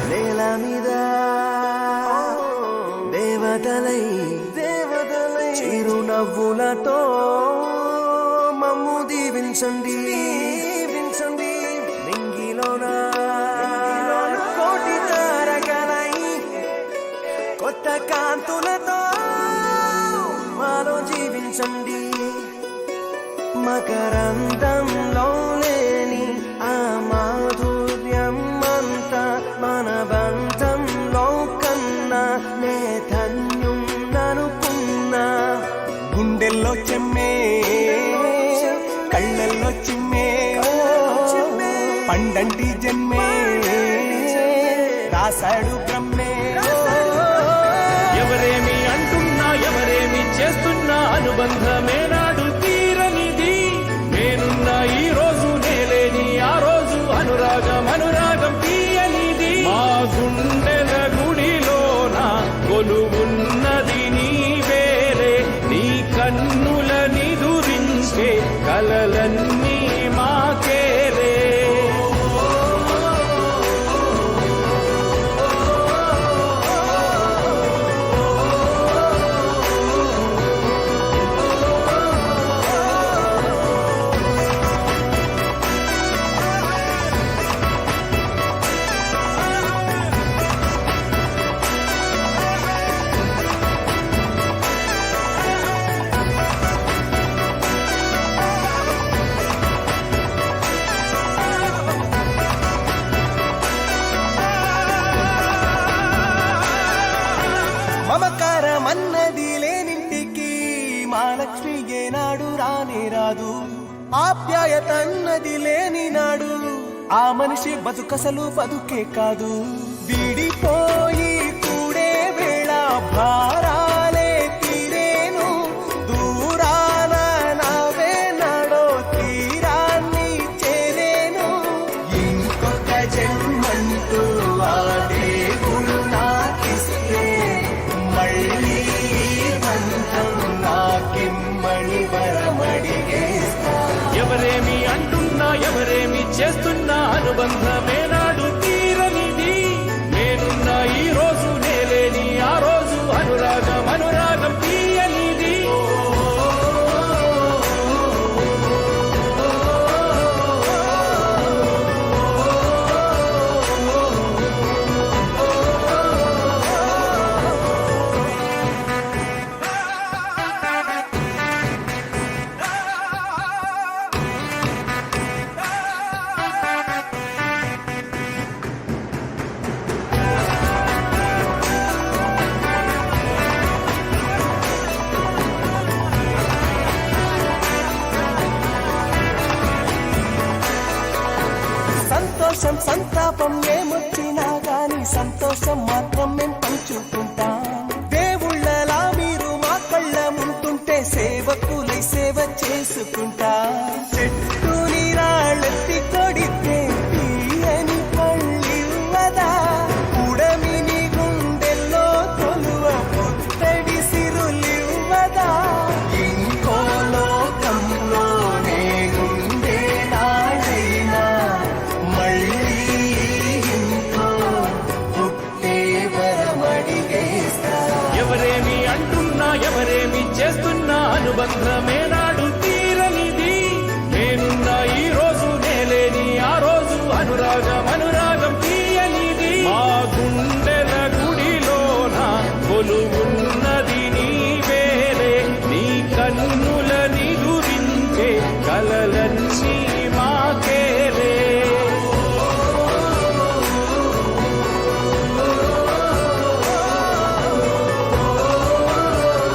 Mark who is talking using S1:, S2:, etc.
S1: నేల మీద దేవతలై చిరునవ్వులతో మమ్ము దీవించండి నింగిలోన కోటి తారకలై కొత్త కాంతులతో మాలో జీవించండి మకరందంలో లేని ఆ మాధుర్యం అంతా మన బంధంలో కన్నా నే ధన్యున్ననుకున్నా గుండెల్లో చెమ్మే కళ్ళల్లో చిమ్మే పండంటి జన్మే రాశాడు బ్రహ్మే
S2: ఎవరేమి అంటున్నా ఎవరేమి చేస్తున్నా అనుబంధమే నాడు తీరనిది నేనున్న ఈ రోజు నేలేని ఆ రోజు అనురాగం తీయనిది మా గుండెల గుడిలోన కొలువున్నది నీవేలే నీ కన్నుల నిదురించే కలలన్నీ మాకేలే
S1: మమకారమన్నది లేనింటికి మహాలక్ష్మి ఏనాడు రానే రాదు ఆప్యాయత అన్నది లేని నాడు ఆ మనిషి బతుకసలు బతుకే కాదు విడిపోయి కూడే వేళ భారాలే తీరేను దూరాన నావే నాడో తీరాన్ని చేరేను ఇంకొక జన్మంటూ ఆ దేవుడు నాకిస్తే మళ్ళీ బంధం నాకిమ్మని వరమడిగేస్తా
S2: ఎవరేమి అంటున్నా ఎవరేమి చేస్తున్నా అనుబంధమే నాడు తీరనిది నేనున్న ఈ రోజు నేలేని ఆ రోజు అనురాగం తీయనిది
S1: సంతోషం సంతాపం ఏమొచ్చినా గాని సంతోషం మాత్రం మేం పంచుకుంటాం దేవుళ్ళలా మీరు మా కళ్ళ ముంటుంటే సేవకులై సేవ చేసుకుంటా చెట్టు నీరాళ్ళెత్తి కొడితే తీయని పళ్ళివ్వదా ఉడమిని గుండెల్లో తొలువ పుట్టడి సిరులివ్వదా ఇంకో లోకంలో నేనుండే నాడైనా మళ్ళీ ఇంకో పుట్టే వరమడిగేస్తా
S2: ఎవరేమి అంటున్నా ఎవరేమి చేస్తున్నా అనుబంధమే నాడు తీరనిది నేనున్న ఈ రోజు నేలేని ఆ రోజు అనురాగం తీయనిది మా గుండెల గుడిలోన కొలువున్న